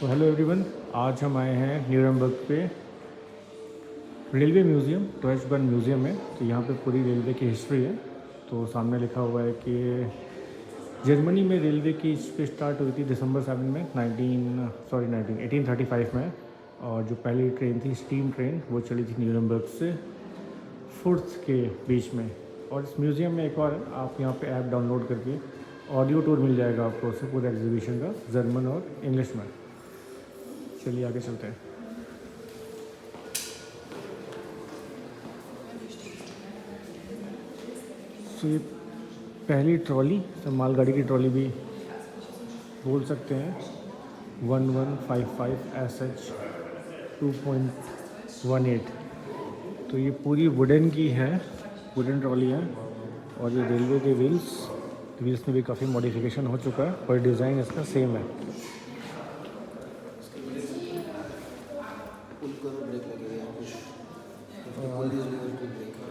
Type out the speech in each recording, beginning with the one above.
तो hello everyone, आज हम आए हैं न्यूरमबर्ग पे रेलवे म्यूज़ियम, डॉयचे बहन म्यूज़ियम में। तो यहाँ पे पूरी रेलवे की हिस्ट्री है। तो सामने लिखा हुआ है कि जर्मनी में रेलवे की स्टार्ट हुई थी दिसंबर 7 में 1835 में। और जो पहली ट्रेन थी स्टीम ट्रेन, वो चली थी न्यूरमबर्ग से फुर्थ के बीच में। और इस म्यूज़ियम में एक और है, आप यहाँ पे ऐप डाउनलोड करके ऑडियो टूर मिल जाएगा आपको उससे पूरे एग्जीबिशन का, जर्मन और इंग्लिश में। चलिए आगे चलते हैं। तो ये पहली ट्रॉली, तो मालगाड़ी की ट्रॉली भी बोल सकते हैं, 1155 SH 2.18। तो ये पूरी वुडन की है, वुडन ट्रॉली है। और ये रेलवे के व्हील्स में भी काफ़ी मॉडिफिकेशन हो चुका है, पर डिज़ाइन इसका सेम है।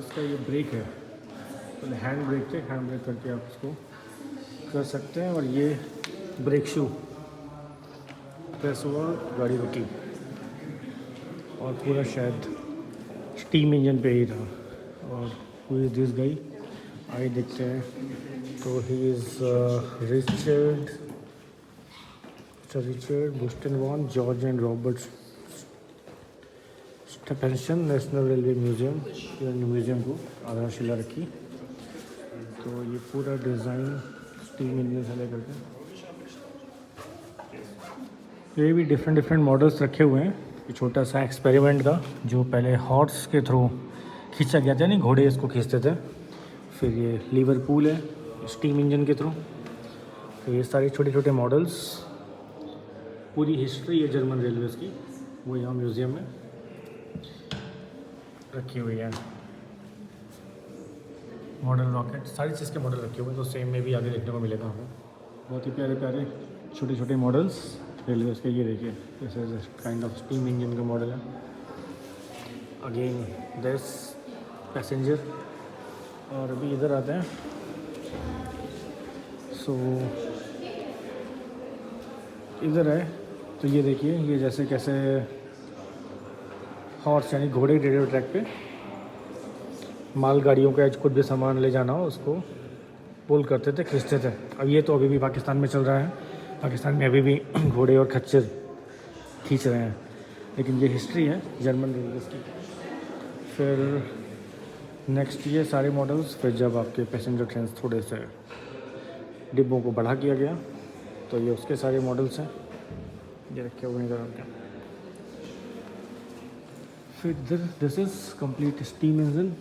इसका ये ब्रेक है, तो हैंड ब्रेक से हैंड ब्रेक करके आप इसको कर सकते हैं। और ये ब्रेक शू प्रेस हुआ, गाड़ी रुकी। और पूरा शायद स्टीम इंजन पे ही था। और हु इज़ दिस गाई, आइए देखते हैं। तो ही इज़ रिचर्ड बुस्टनवॉन George and Robert Stephenson national railway museum को आधारशिला रखी। तो ये पूरा डिज़ाइन स्टीम इंजन से लेकर के, ये भी डिफरेंट मॉडल्स रखे हुए हैं। ये छोटा सा एक्सपेरिमेंट का, जो पहले हॉर्स के थ्रू खींचा गया था, नहीं घोड़े इसको खींचते थे। फिर ये लिवरपूल है स्टीम इंजन के थ्रू। तो ये सारे छोटे मॉडल्स, पूरी हिस्ट्री है जर्मन रेलवेज़ की, वो यहाँ म्यूज़ियम में रखी हुई है। मॉडल रॉकेट, सारी चीज़ के मॉडल रखे हुए हैं। तो सेम में भी आगे देखने को मिलेगा हमें। बहुत ही प्यारे छोटे मॉडल्स रेलवे के। ये देखिए, this is kind of steam engine का मॉडल है। Again this passenger. और अभी इधर आते हैं। सो इधर है, तो ये देखिए, ये जैसे कैसे हॉर्स यानी घोड़े रेडियो ट्रैक पे मालगाड़ियों का कुछ भी सामान ले जाना हो उसको पुल करते थे, खींचते थे। अब ये तो अभी भी पाकिस्तान में चल रहा है। पाकिस्तान में अभी भी घोड़े और खच्चर खींच रहे हैं। लेकिन ये हिस्ट्री है जर्मन रेलवेज़ की। फिर नेक्स्ट ये सारे मॉडल्स। फिर जब आपके पैसेंजर ट्रेन थोड़े से डिब्बों को बढ़ा किया गया, तो ये उसके सारे मॉडल्स हैं, ये रखे हुए हैं इधर आपके। फिर this is complete steam engine,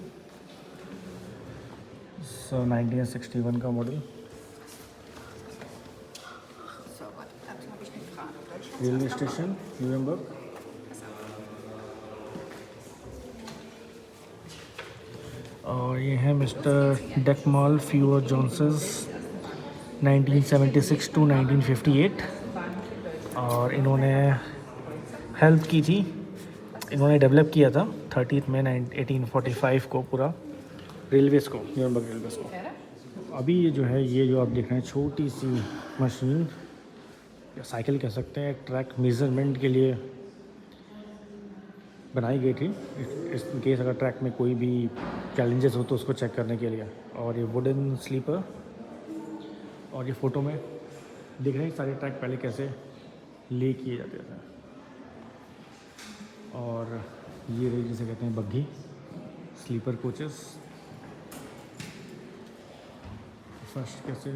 1961 का मॉडल। Railway station Nuremberg. और ये है मिस्टर डेकमॉल फ्यूअर जॉनसन्स 1976 टू 1958। और इन्होंने हेल्प की थी, इन्होंने डेवलप किया था 30 मई 1845 को पूरा रेलवेज़ को, न्यूरमबर्ग रेलवेज़ को। अभी ये जो है, ये जो आप देख रहे हैं छोटी सी मशीन या साइकिल कह सकते हैं, ट्रैक मेज़रमेंट के लिए बनाई गई थी। इस केस अगर ट्रैक में कोई भी चैलेंजेस हो तो उसको चेक करने के लिए। और ये वुडन स्लीपर। और ये फ़ोटो में दिख रहे हैं सारे ट्रैक पहले कैसे ले किए जाते थे। और ये रही जिसे कहते हैं बग्घी, स्लीपर कोचेस। फर्स्ट कैसे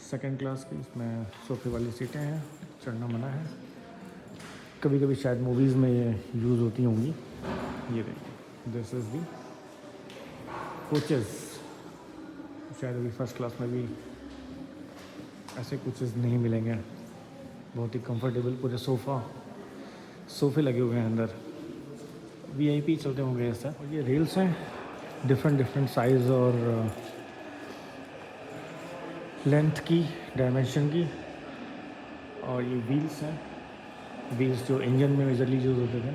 सेकंड क्लास की, इसमें सोफे वाली सीटें हैं, चढ़ना मना है। कभी कभी शायद मूवीज़ में ये यूज़ होती होंगी। ये देखिए, दिस इज़ दी कोचेस। शायद अभी फर्स्ट क्लास में भी ऐसे कोचेस नहीं मिलेंगे। बहुत ही कंफर्टेबल पूरे सोफ़े लगे हुए हैं अंदर, VIP चलते होंगे ऐसा। और ये रेल्स हैं डिफरेंट साइज़ और लेंथ की, डायमेंशन की। और ये व्हील्स हैं, व्हील्स जो इंजन में मेजरली यूज़ होते थे।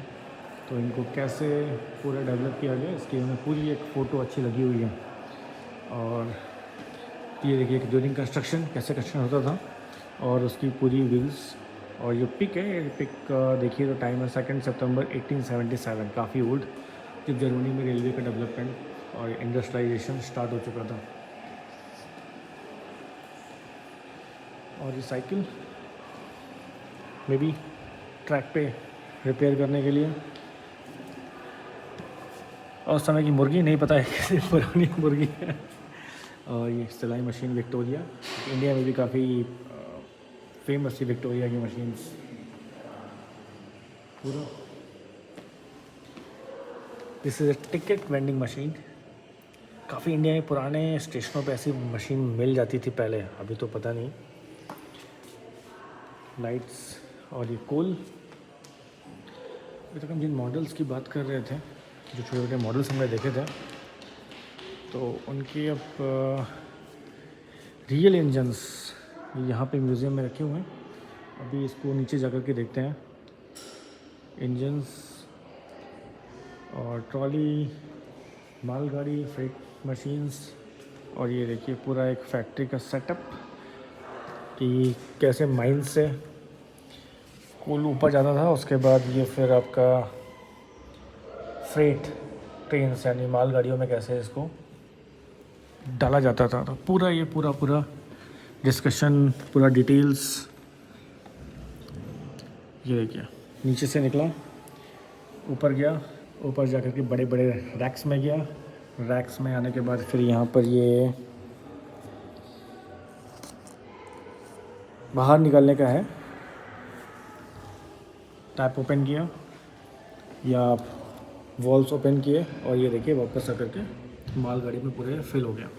तो इनको कैसे पूरा डेवलप किया गया, इसकी हमें पूरी एक फ़ोटो अच्छी लगी हुई है। और ये देखिए कि ड्यूरिंग कंस्ट्रक्शन कैसे कंस्ट्रक्शन होता था। और उसकी पूरी व्हील्स। और ये पिक है, ये पिक देखिए तो टाइम है 2 सितंबर 1877, काफ़ी ओल्ड, जब जर्मनी में रेलवे का डेवलपमेंट और इंडस्ट्रियलाइजेशन स्टार्ट हो चुका था। और ये साइकिल मे बी ट्रैक पे रिपेयर करने के लिए। और उस समय की मुर्गी नहीं पता है कैसे पुरानी मुर्गी है। और ये सिलाई मशीन विक्टोरिया, इंडिया में भी काफ़ी फेमस थी विक्टोरिया की मशीन्स। पूरा this is a ticket vending machine. काफ़ी इंडिया में पुराने स्टेशनों पे ऐसी मशीन मिल जाती थी पहले, अभी तो पता नहीं। लाइट्स और ये कोल। अभी तक हम जिन मॉडल्स की बात कर रहे थे, जो छोटे छोटे मॉडल्स हमने देखे थे, तो उनके अब रियल इंजन्स यहाँ पे म्यूज़ियम में रखे हुए हैं। अभी इसको नीचे जा कर के देखते हैं। इंजन्स और ट्रॉली, मालगाड़ी, फ्रेट मशीन्स। और ये देखिए पूरा एक फैक्ट्री का सेटअप कि कैसे माइन से कोल ऊपर जाता था, उसके बाद ये फिर आपका फ्रेट ट्रेन यानी मालगाड़ियों में कैसे इसको डाला जाता था। तो पूरा ये पूरा डिस्कशन, पूरा डिटेल्स। ये देखिए नीचे से निकला, ऊपर गया, ऊपर जा कर के बड़े बड़े रैक्स में गया। रैक्स में आने के बाद फिर यहाँ पर ये बाहर निकलने का है, टैप ओपन किया या वॉल्स ओपन किए और ये देखिए वापस आकर के मालगाड़ी में पूरे फिल हो गया।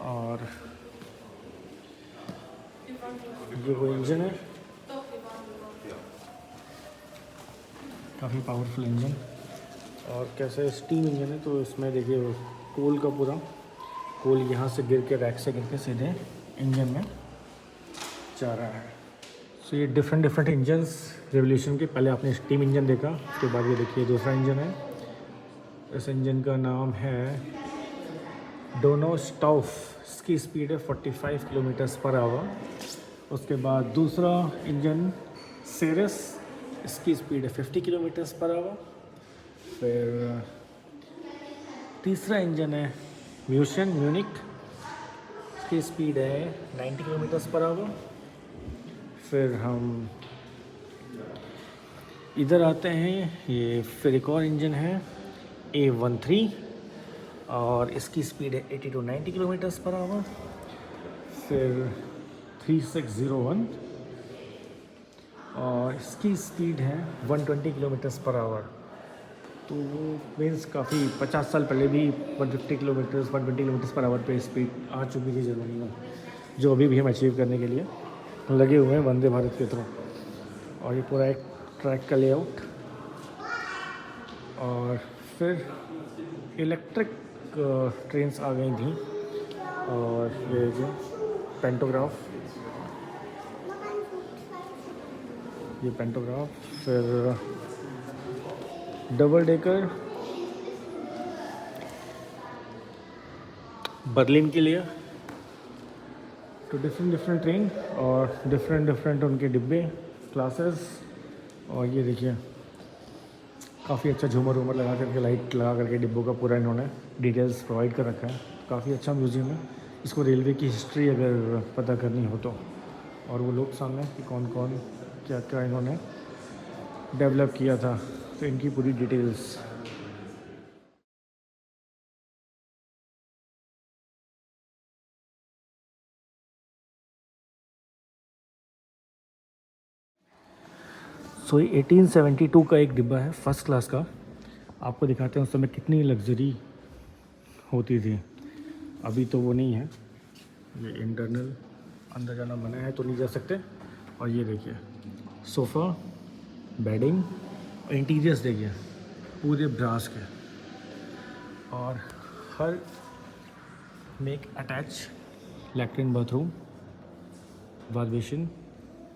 और ये वो इंजन है, काफ़ी पावरफुल इंजन। और कैसे स्टीम इंजन है, तो इसमें देखिए कोल का पूरा कोल यहाँ से गिर के रैक से गिर के सीधे इंजन में जा रहा है। सो ये डिफरेंट इंजन्स रेवोल्यूशन के। पहले आपने स्टीम इंजन देखा, उसके बाद ये देखिए दूसरा इंजन है। इस इंजन का नाम है डोनोस्टॉफ, इसकी स्पीड है 45 किलोमीटर्स पर आवर। उसके बाद दूसरा इंजन सेरेस, इसकी स्पीड है 50 किलोमीटर्स पर आवर। फिर तीसरा इंजन है म्यूनिक, इसकी स्पीड है 90 किलोमीटर्स पर आवर। फिर हम इधर आते हैं, ये फिर एक और इंजन है A13 और इसकी स्पीड है 80 to 90 किलोमीटर्स पर आवर। फिर 3601 और इसकी स्पीड है 120 किलोमीटर्स पर आवर। तो वो मीन्स काफ़ी 50 साल पहले भी 120 किलोमीटर्स पर आवर पे स्पीड आ चुकी थी जर्मनी में, जो अभी भी हम अचीव करने के लिए लगे हुए हैं वंदे भारत के थ्रू। और ये पूरा एक ट्रैक का लेआउट। और फिर इलेक्ट्रिक ट्रेन्स आ गई थी। और ये जो पेंटोग्राफ, ये पेंटोग्राफ। फिर डबल डेकर बर्लिन के लिए। तो डिफरेंट ट्रेन और डिफरेंट उनके डिब्बे, क्लासेस। और ये देखिए काफ़ी अच्छा झूमर वूमर लगा करके, लाइट लगा करके डिब्बों का पूरा इन्होंने डिटेल्स प्रोवाइड कर रखा है। काफ़ी अच्छा म्यूज़ियम है। इसको रेलवे की हिस्ट्री अगर पता करनी हो तो, और वो लोग सामने कि कौन कौन क्या क्या इन्होंने डेवलप किया था, तो इनकी पूरी डिटेल्स। सो ये 1872 का एक डिब्बा है फर्स्ट क्लास का। आपको दिखाते हैं उस समय कितनी लग्जरी होती थी, अभी तो वो नहीं है। ये इंटरनल, अंदर जाना मना है तो नहीं जा सकते। और ये देखिए सोफ़ा, बेडिंग, इंटीरियर्स देखिए पूरे ब्रास के। और हर में एक attach latrine bathroom, bath basin.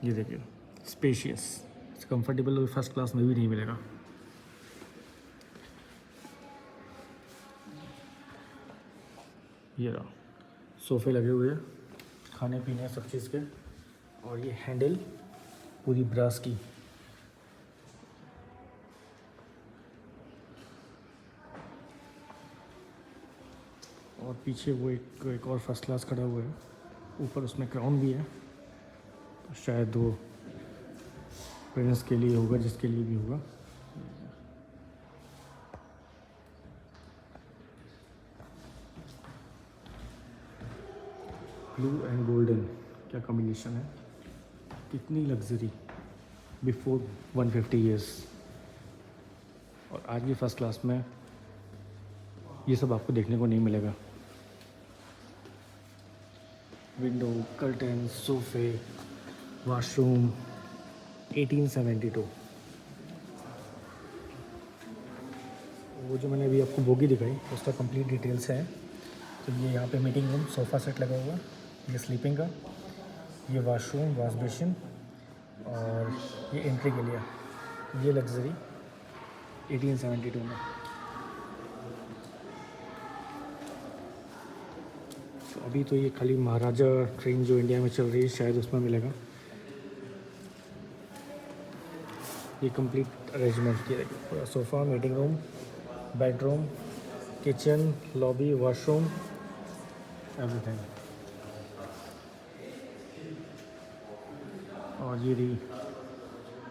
ये देखिए स्पेशियस, कंफर्टेबल फर्स्ट क्लास में भी नहीं मिलेगा। ये रहा सोफ़े लगे हुए हैं, खाने पीने सब चीज़ के। और ये हैंडल पूरी ब्रास की। और पीछे वो एक और फर्स्ट क्लास खड़ा हुआ है, ऊपर उसमें क्राउन भी है, तो शायद वो प्रिंस के लिए होगा, जिसके लिए भी होगा। ब्लू एंड गोल्डन, क्या कॉम्बिनेशन है, कितनी लग्जरी बिफोर 150 ईयर्स। और आज की फर्स्ट क्लास में ये सब आपको देखने को नहीं मिलेगा। विंडो, कर्टन, सोफे, वॉशरूम, 1872। वो जो मैंने अभी आपको बोगी दिखाई उसका कंप्लीट डिटेल्स है। तो ये यहाँ पे मीटिंग रूम, सोफ़ा सेट लगा हुआ, ये स्लीपिंग का, ये वॉशरूम, वॉश बेसिन, और ये एंट्री के लिए, ये लग्जरी 1872 में। तो अभी तो ये खाली महाराजा ट्रेन जो इंडिया में चल रही है शायद उसमें मिलेगा। ये कंप्लीट अरेंजमेंट किया गया, पूरा sofa, meeting room, bedroom, kitchen, lobby, washroom, everything. और ये रही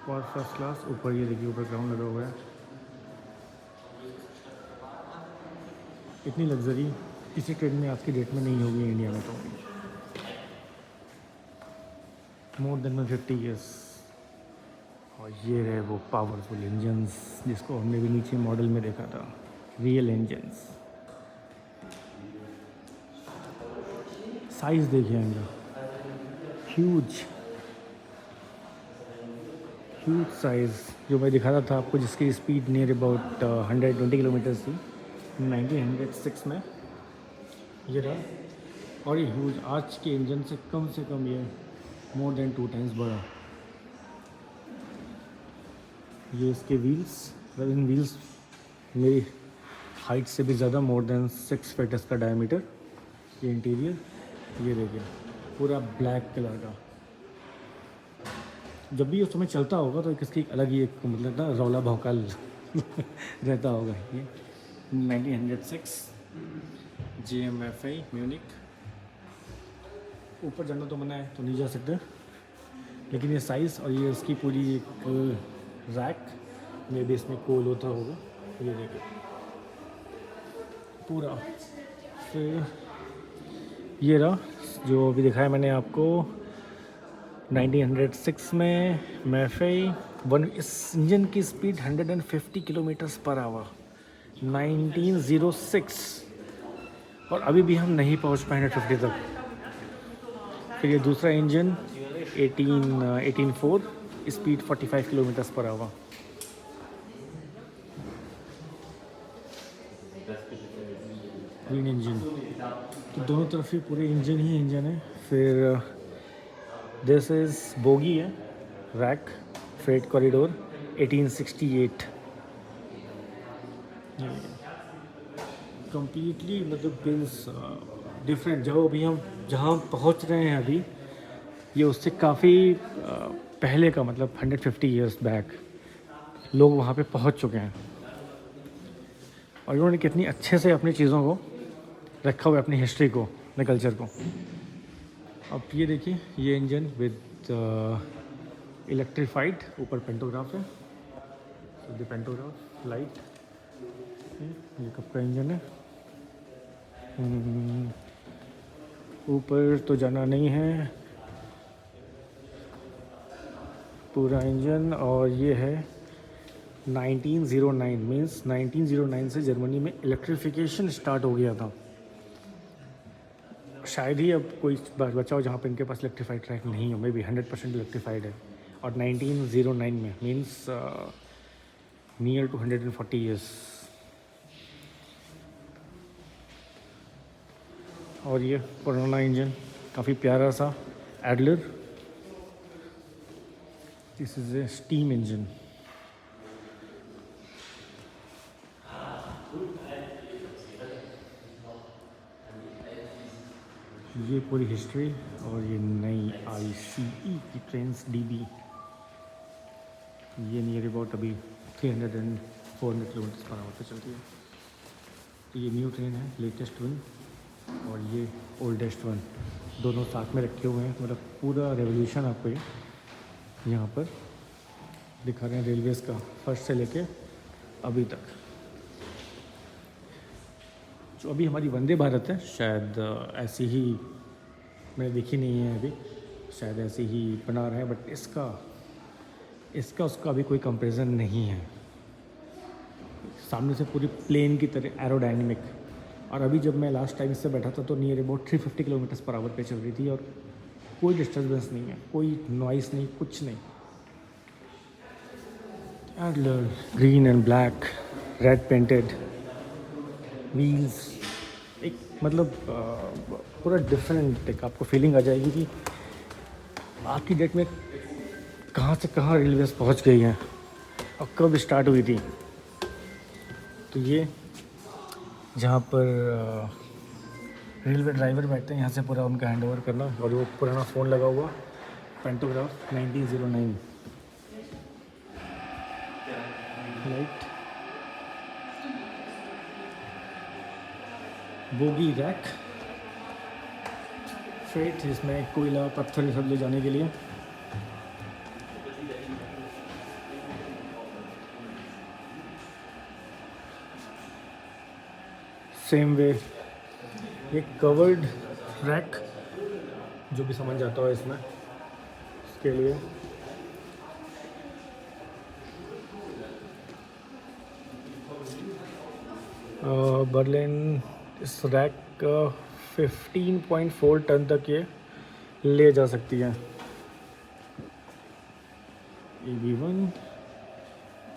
और फर्स्ट क्लास, ऊपर ये देखिए ऊपर ग्राउंड लगा हुआ है। इतनी लग्जरी किसी ट्रेन में आज की डेट में नहीं होगी इंडिया में। तो मोर देन 50 ईयर्स। और ये रहे वो पावरफुल इंजन्स जिसको हमने भी नीचे मॉडल में देखा था, रियल इंजन्स। साइज देखिए इनका, ह्यूज साइज़। जो मैं दिखा था आपको, जिसकी स्पीड नियर अबाउट 120 किलोमीटर थी 1906 में, ये रहा। और ये ह्यूज, आज के इंजन से कम ये मोर देन 2 टाइम्स बड़ा। ये इसके व्हील्स, इन व्हील्स मेरी हाइट से भी ज़्यादा, मोर देन 6 फीट इसका डायमीटर। ये इंटीरियर, ये देखिए पूरा ब्लैक कलर का। जब भी ये समय चलता होगा तो इसकी अलग ही एक मतलब ना रौला भौकाल रहता होगा। ये 1906 GMFI म्यूनिक। ऊपर जाना तो मना है तो नहीं जा सकते, लेकिन ये साइज़ और ये उसकी पूरी एक रैक में भी इसमें कोल होता होगा। ये देखिए पूरा। फिर ये रहा जो अभी दिखाया मैंने आपको 1906 में मैफई वन। इस इंजन की स्पीड 150 किलोमीटर्स पर आवर 1906। और अभी भी हम नहीं पहुंच पाए 150 तक। फिर ये दूसरा engine 1804, speed 45 kilometres per hour. Green engine, तो दोनों तरफ ही पूरे इंजन ही इंजन है। फिर दिस इज़ बोगी है, रैक, फ्रेट कॉरिडोर 1868। कंप्लीटली मतलब बिल्स डिफरेंट। जो अभी हम जहाँ पहुँच रहे हैं अभी, ये उससे काफ़ी पहले का, मतलब 150 ईयर्स बैक लोग वहाँ पे पहुँच चुके हैं। और इन्होंने कितनी अच्छे से अपनी चीज़ों को रखा हुआ है, अपनी हिस्ट्री को, अपने कल्चर को। अब ये देखिए, ये इंजन विद इलेक्ट्रीफाइड, ऊपर पेंटोग्राफ है, द पेंटोग्राफ लाइट। ये कब का इंजन है, ऊपर तो जाना नहीं है, पूरा इंजन। और ये है 1909, मीन्स 1909 से जर्मनी में इलेक्ट्रिफिकेशन स्टार्ट हो गया था। शायद ही अब कोई बचा हो जहाँ पे इनके पास इलेक्ट्रीफाइड ट्रैक नहीं हो, मे बी 100% इलेक्ट्रीफाइड है। और 1909 में, मीन्स नियर टू 140 ईयर्स। और ये पुराना इंजन, काफ़ी प्यारा सा Adler. This is A steam engine. ये पूरी हिस्ट्री और ये नई ICE की ट्रेन्स DB, ये नियर अबाउट अभी 300 एंड 400 किलोमीटर पर आवर पे चलती है। तो ये न्यू ट्रेन है, लेटेस्ट वन, और ये ओल्डेस्ट वन, दोनों साथ में रखे हुए हैं। मतलब पूरा रेवोल्यूशन आपको यहाँ पर दिखा रहे हैं रेलवेज़ का, फर्स्ट से लेके अभी तक। जो अभी हमारी वंदे भारत है, शायद ऐसी ही मैंने देखी नहीं है अभी, शायद ऐसे ही बना रहे हैं, बट इसका उसका अभी कोई कंपैरिजन नहीं है। सामने से पूरी प्लेन की तरह एरोडायनेमिक। और अभी जब मैं लास्ट टाइम इससे बैठा था तो near about 350 kilometre per our पे चल रही थी, और कोई डिस्टर्बेंस नहीं है, कोई नॉइस नहीं, कुछ नहीं। Green and black, red painted wheels, एक मतलब पूरा डिफरेंट एक आपको फीलिंग आ जाएगी कि आज की डेट में कहाँ से कहाँ रेलवेज़ पहुँच गई हैं और कब स्टार्ट हुई थी। तो ये जहाँ पर रेलवे ड्राइवर बैठते हैं, यहाँ से पूरा उनका हैंड ओवर करना, और वो पुराना फ़ोन लगा हुआ pantograph 1909 light, bogie rack, freight जिसमें कोयला पत्थर ये सब ले जाने के लिए। सेम वे ये कवर्ड रैक, जो भी सामान जाता है इसमें, इसके लिए बर्लिन इस रैक 15.4 टन तक ये ले जा सकती है। EB1,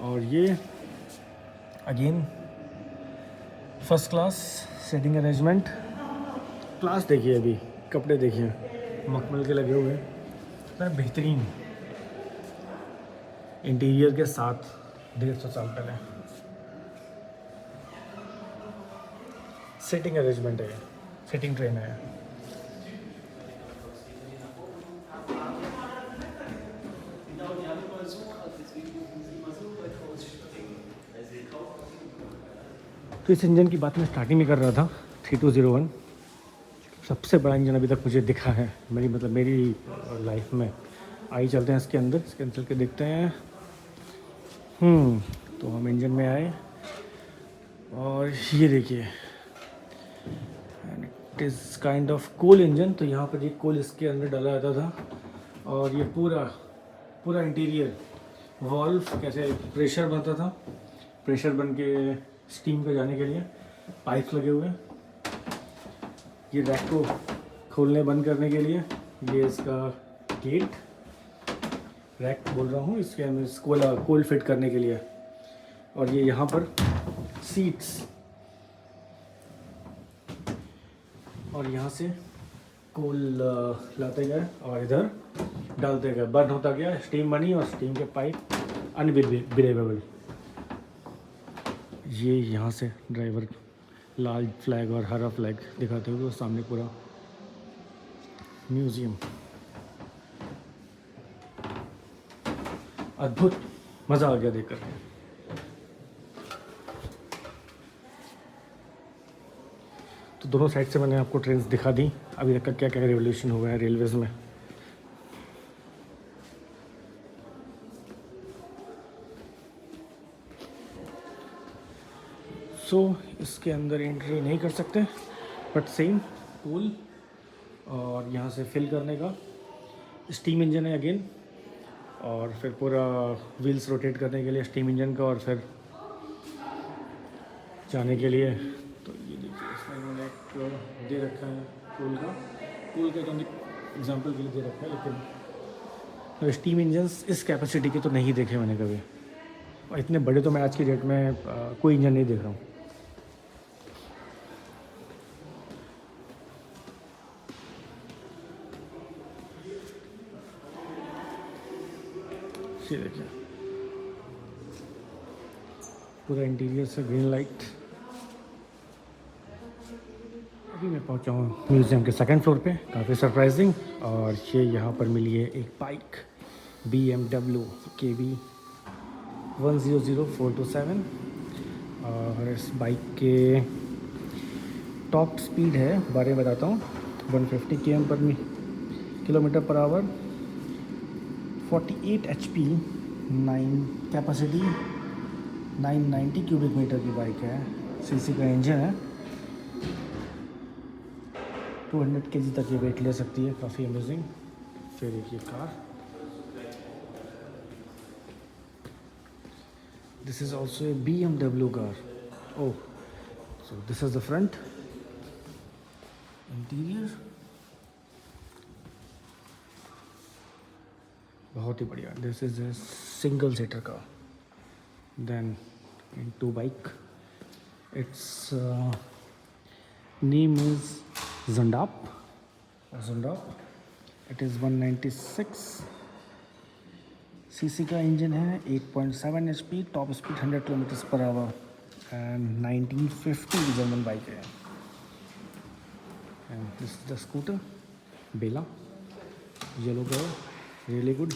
और ये again first class seating arrangement. Class देखिए, अभी कपड़े देखिए मखमल के लगे हुए हैं, बेहतरीन इंटीरियर के साथ 150 साल पहले सीटिंग अरेंजमेंट है, सीटिंग ट्रेन है। तो इस इंजन की बात मैं स्टार्टिंग में कर रहा था, 3201 सबसे बड़ा इंजन अभी तक मुझे दिखा है मेरी लाइफ में। आई चलते हैं इसके अंदर चल के देखते हैं। तो हम इंजन में आए और ये देखिए, it is kind of coal engine. तो यहाँ पर ये कोल इसके अंदर डाला जाता था, और ये पूरा इंटीरियर वॉल्व कैसे प्रेशर बनता था, प्रेशर बन के स्टीम पे जाने के लिए पाइप्स लगे हुए हैं। ये रैक को खोलने बंद करने के लिए ये इसका गेट, रैक बोल रहा हूँ, इसके अंदर कोल फिट करने के लिए। और ये यहाँ पर सीट्स, और यहाँ से कोल लाते गए और इधर डालते गए, बर्न होता गया, स्टीम बनी और स्टीम के पाइप अनब्रेवेबल। ये यहाँ से ड्राइवर लाल फ्लैग और हरा फ्लैग दिखाते हुए, सामने पूरा म्यूज़ियम, अद्भुत, मज़ा आ गया देखकर। तो दोनों साइड से मैंने आपको ट्रेन्स दिखा दी, अभी तक का क्या क्या रेवोल्यूशन हुआ है रेलवेज़ में। इसके अंदर एंट्री नहीं कर सकते, बट सेम पूल, और यहाँ से फिल करने का स्टीम इंजन है अगेन, और फिर पूरा व्हील्स रोटेट करने के लिए स्टीम इंजन का, और फिर जाने के लिए। तो ये देखिए, इसमें इन्होंने एक दे रखा है पूल का तो एग्जाम्पल के लिए दे रखा है, लेकिन स्टीम इंजन्स इस कैपेसिटी के तो नहीं देखे मैंने कभी, और इतने बड़े तो मैं आज की डेट में कोई इंजन नहीं देख रहा हूँ। ये देखिए पूरा इंटीरियर से ग्रीन लाइट, अभी मैं पहुंचा हूँ म्यूज़ियम के सेकंड फ्लोर पे, काफ़ी सरप्राइजिंग। और ये यहाँ पर मिली है एक बाइक BMW KB 100427 और इस बाइक के टॉप स्पीड है, बारे में बताता हूँ, 150 kilometre per hour, 48 HP, 9 capacity, 990 cubic metre की बाइक है। सीसी का इंजन है, 200 kg तक ये वेट ले सकती है, काफ़ी अमेजिंग। फिर एक ये car, this is also a BMW car. Oh, so this is the front interior, बहुत ही बढ़िया। This is a single seater car. Then in two bike, its name is Zundap. It is 196 CC का engine है, 8.7 HP, top speed 100 kilometre per hour and 1950 की German bike है। And this is the scooter Bella, yellow colour, really good.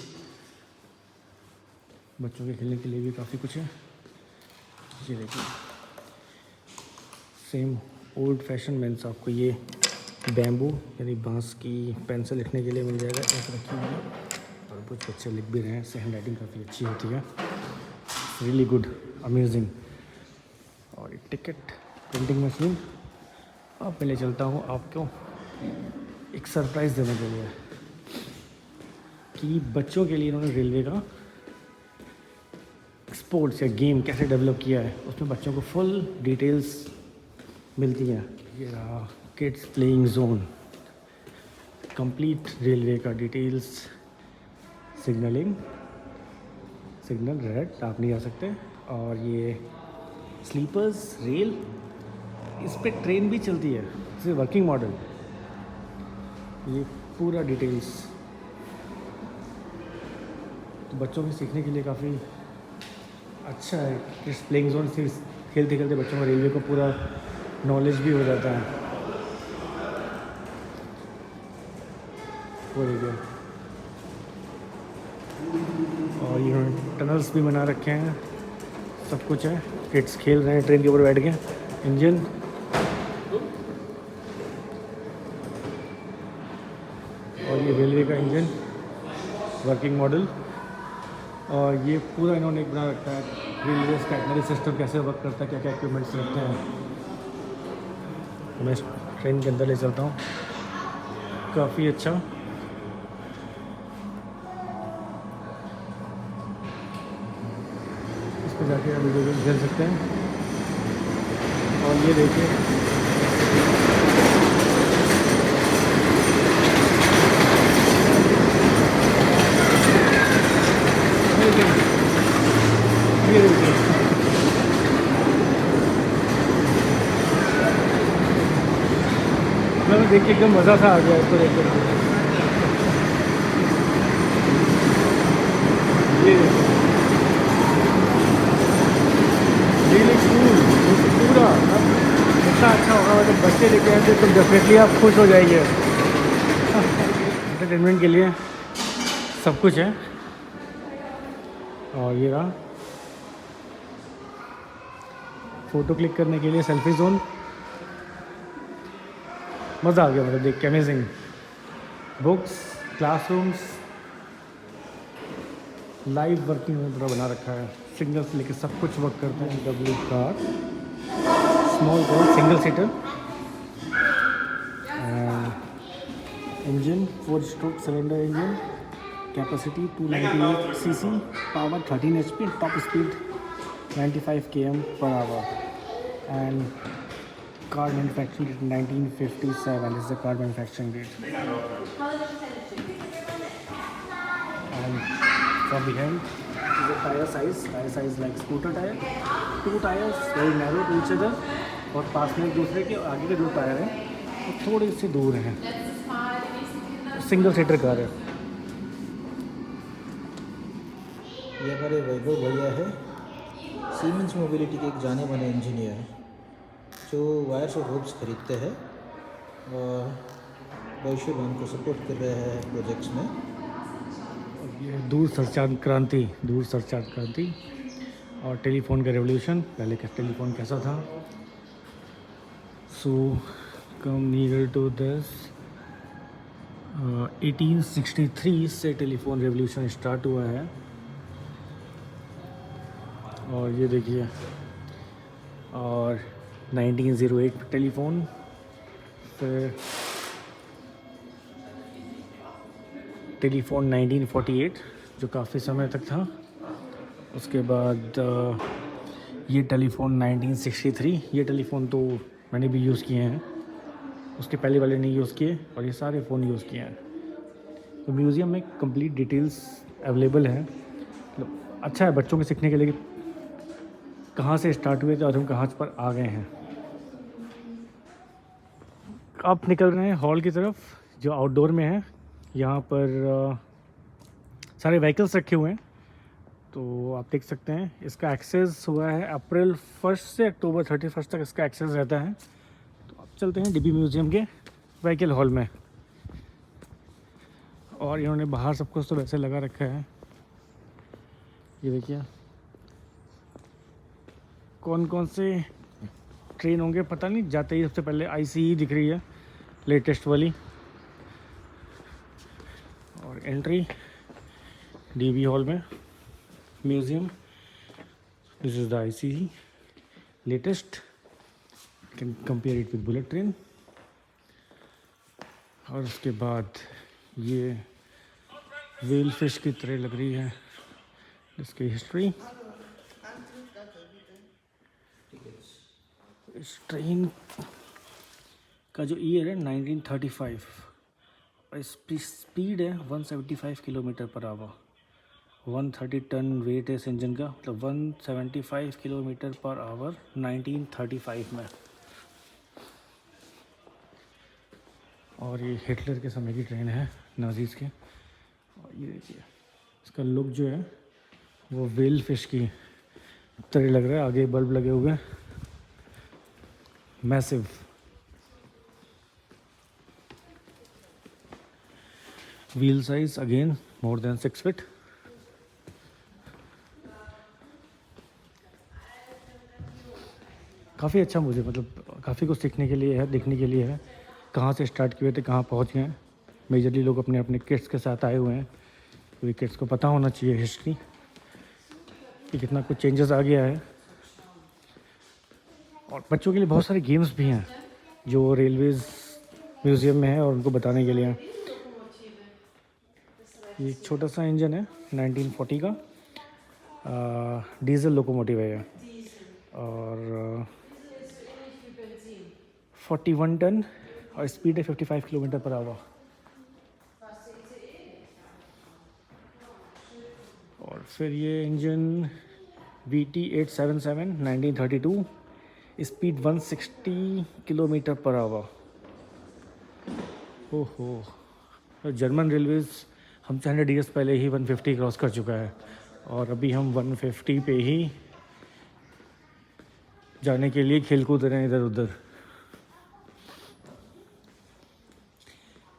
बच्चों के खेलने के लिए भी काफ़ी कुछ है। ये देखिए, सेम ओल्ड फैशन मीन्स आपको ये बैम्बू यानी बांस की पेंसिल लिखने के लिए मिल जाएगा, एक रखी हुई है। और कुछ बच्चे लिख भी रहे हैं, इससे हैंड राइटिंग काफ़ी अच्छी होती है। Really good, amazing. और एक टिकट प्रिंटिंग मशीन। अब मैं ले चलता हूँ आपको एक सरप्राइज़ देने के लिए कि बच्चों के लिए इन्होंने रेलवे का स्पोर्ट्स या गेम कैसे डेवलप किया है, उसमें बच्चों को फुल डिटेल्स मिलती हैं। ये रहा kids playing zone, complete railway का डिटेल्स, सिग्नलिंग, सिग्नल रेड, आप नहीं आ सकते। और ये स्लीपर्स रेल, इस पे ट्रेन भी चलती है, इसे वर्किंग मॉडल। ये पूरा डिटेल्स तो बच्चों के सीखने के लिए काफ़ी अच्छा है। किड्स प्लेइंग जोन से खेलते खेलते बच्चों को रेलवे को पूरा नॉलेज भी हो जाता है। वो देखिए, और ये टनल्स भी बना रखे हैं, सब कुछ है। किड्स खेल रहे हैं ट्रेन के ऊपर बैठ के। इंजन, और ये रेलवे का इंजन वर्किंग मॉडल। और ये पूरा इन्होंने एक बना रखा है रेलवे का इटनरी सिस्टम कैसे वर्क करता है, क्या क्या इक्विपमेंट्स रखते हैं। मैं ट्रेन के अंदर ले चलता हूँ, काफ़ी अच्छा। इस पर जाके आप वीडियो गेम खेल सकते हैं। और ये देखिए, ये देखिए, मैं देख के एकदम मज़ा सा आ गया इसको देख कर। ये रियली कूल, पूरा इतना अच्छा होगा। मतलब बच्चे लेके आए तो डेफिनेटली आप खुश हो जाएंगे। एंटरटेनमेंट के लिए सब कुछ है। और ये रहा फ़ोटो क्लिक करने के लिए सेल्फी जोन, मज़ा आ गया मतलब देख के, amazing. Books, classrooms, live working में पूरा बना रखा है। सिग्नल से लेकर सब कुछ वर्क करता है। W car, small car, single seater, engine 4 stroke cylinder engine, capacity 298 CC, power 13 HP, top speed 95 km per hour, and car manufacturing date 1957 is the car manufacturing date. And from behind is a tire size like scooter tire, 2 tires very narrow to each other, और पास में एक दूसरे के आगे के 2 tyre हैं वो थोड़े से दूर हैं। सिंगल सीटर कार है। ये हमारे वैभव भैया है, सीमेंस मोबिलिटी के एक जाने माने इंजीनियर जो वायर्स और रोप्स खरीदते हैं और deutsche Bahn को सपोर्ट कर रहा है प्रोजेक्ट्स में। और ये दूर संचार क्रांति और टेलीफोन का रेवोल्यूशन। पहले का टेलीफोन कैसा था। सो कम नियर टू दिस 1863 से टेलीफोन रेवोल्यूशन स्टार्ट हुआ है। और ये देखिए, और 1908 टेलीफोन, फिर टेलीफोन 1948 जो काफ़ी समय तक था। उसके बाद ये टेलीफोन 1963। ये टेलीफोन तो मैंने भी यूज़ किए हैं, उसके पहले वाले नहीं यूज़ किए, और ये सारे फ़ोन यूज़ किए हैं। तो म्यूज़ियम में कंप्लीट डिटेल्स अवेलेबल है। मतलब अच्छा है बच्चों के सीखने के लिए कि कहाँ से स्टार्ट हुए थे और हम कहाँ पर आ गए हैं। आप निकल रहे हैं हॉल की तरफ जो आउटडोर में है। यहाँ पर सारे व्हीकल्स रखे हुए हैं, तो आप देख सकते हैं। इसका एक्सेस हुआ है अप्रैल 1 से अक्टूबर 31 तक इसका एक्सेस रहता है। तो आप चलते हैं डीबी म्यूज़ियम के व्हीकल हॉल में। और इन्होंने बाहर सब कुछ तो वैसे लगा रखा है। ये देखिए कौन कौन से ट्रेन होंगे पता नहीं। जाते ही सबसे पहले आईसीई दिख रही है, लेटेस्ट वाली। और एंट्री डीबी हॉल में museum. This is the ICE latest, can compare it with bullet train. और उसके बाद ये व्हेल फिश की तरह लग रही है इसकी हिस्ट्री। इस ट्रेन का जो ईयर है 1935 और स्पीड है 175 kilometre per our. 130 ton wait है इस इंजन का, मतलब 175 किलोमीटर पर आवर 1935 में। और ये हिटलर के समय की ट्रेन है, नाजीज़ के। और ये देखिए इसका लुक जो है वो व्हेल फिश की तरह लग रहा है। आगे बल्ब लगे हुए हैं, massive. Wheel size again more than 6 feet. काफ़ी अच्छा, मुझे मतलब काफ़ी कुछ सीखने के लिए है, देखने के लिए है। कहाँ से स्टार्ट किए थे, कहाँ पहुँच गए। मेजरली लोग अपने अपने किड्स के साथ आए हुए हैं, क्योंकि किड्स को पता होना चाहिए हिस्ट्री कि कितना कुछ चेंजेस आ गया है। और बच्चों के लिए बहुत सारे गेम्स भी हैं जो रेलवेज़ म्यूज़ियम में है और उनको बताने के लिए। ये एक छोटा सा इंजन है 1940 का, डीजल लोकोमोटिव है ये। और 41 टन और स्पीड है 55 किलोमीटर पर आवर। और फिर ये engine VT877 1932, speed 160 kilometre per our. ओहो, तो जर्मन रेलवेज़ हमसे 100 ईयर्स पहले ही 150 क्रॉस कर चुका है, और अभी हम 150 पे ही जाने के लिए खेल कूद रहे हैं इधर उधर।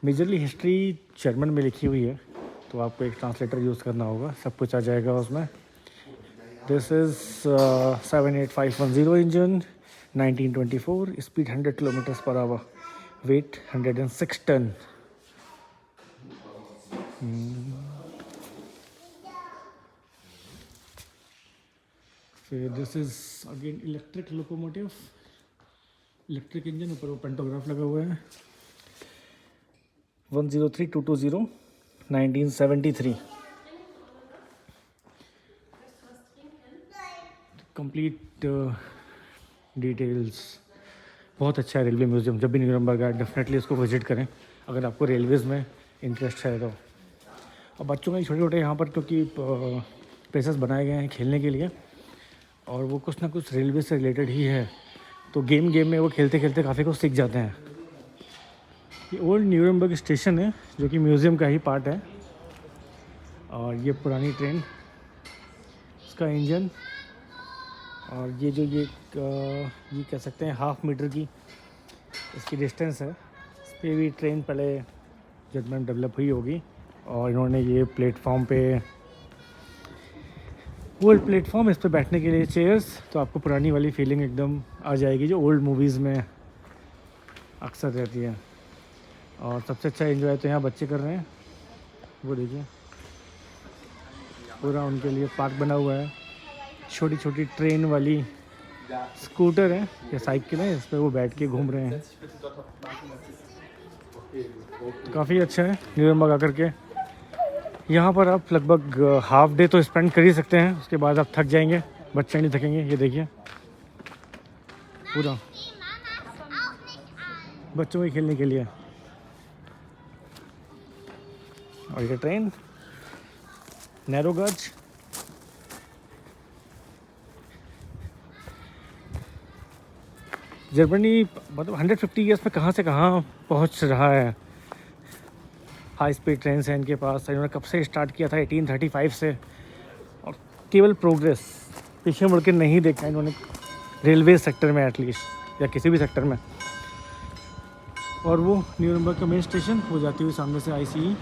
मेजरली हिस्ट्री जर्मन में लिखी हुई है, तो आपको एक ट्रांसलेटर यूज़ करना होगा, सब कुछ आ जाएगा उसमें। This is 78510 engine 1924, speed 100 kilometre per hour, weight 106 ton. फिर this is again electric locomotive, electric engine, ऊपर वो पेंटोग्राफ लगा हुआ है। 103220 1973। Complete details. बहुत अच्छा है रेलवे म्यूज़ियम। जब भी न्यूरम्बर्ग आए डेफिनेटली उसको विज़िट करें अगर आपको रेलवेज़ में इंटरेस्ट है तो। और बच्चों के छोटे छोटे यहाँ पर क्योंकि प्लेसेस बनाए गए हैं खेलने के लिए, और वो कुछ ना कुछ रेलवे से रिलेटेड ही है, तो गेम में वो खेलते खेलते काफ़ी कुछ सीख जाते हैं। ये ओल्ड न्यूरम्बर्ग स्टेशन है जो कि म्यूज़ियम का ही पार्ट है। और ये पुरानी ट्रेन, इसका इंजन, और ये जो ये कह सकते हैं 1/2 मीटर की इसकी डिस्टेंस है पे भी ट्रेन पहले जजमेंट डेवलप हुई होगी और इन्होंने ये प्लेटफॉर्म पे ओल्ड प्लेटफॉर्म, इस पे बैठने के लिए चेयर्स, तो आपको पुरानी वाली फीलिंग एकदम आ जाएगी जो ओल्ड मूवीज़ में अक्सर रहती है। और सबसे अच्छा एंजॉय तो यहाँ बच्चे कर रहे हैं, वो देखिए पूरा उनके लिए पार्क बना हुआ है। छोटी छोटी ट्रेन वाली स्कूटर है या साइकिल है, इस पर वो बैठ के घूम रहे हैं। काफ़ी अच्छा है न्यूरम्बर्ग आकर के। यहाँ पर आप लगभग हाफ डे तो स्पेंड कर ही सकते हैं, उसके बाद आप थक जाएंगे, बच्चे नहीं थकेंगे। ये देखिए पूरा बच्चों के खेलने के लिए। और ये ट्रेन नैरो गज, जर्मनी मतलब 150 ईयर्स में कहाँ से कहाँ पहुँच रहा है। हाई स्पीड ट्रेन है इनके पास, इन्होंने कब से स्टार्ट किया था 1835 से, और केवल प्रोग्रेस, पीछे मुड़ के नहीं देखा इन्होंने रेलवे सेक्टर में एटलीस्ट, या किसी भी सेक्टर में। और वो न्यूरम्बर्ग का मेन स्टेशन, वो जाती हुई सामने से ICE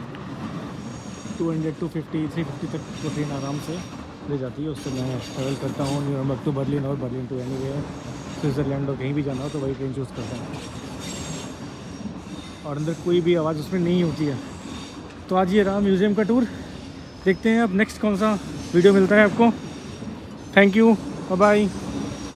200, 250, 350 तक वो ट्रेन आराम से ले जाती है। उससे मैं ट्रैवल करता हूँ न्यूरम्बर्ग टू बर्लिन और बर्लिन टू एनीवेयर, स्विट्ज़रलैंड और कहीं भी जाना हो तो वही ट्रेन चूज़ करता हूँ। और अंदर कोई भी आवाज़ उसमें नहीं होती है। तो आज ये रहा म्यूज़ियम का टूर। देखते हैं अब नेक्स्ट कौन सा वीडियो मिलता है आपको। Thank you, bye bye.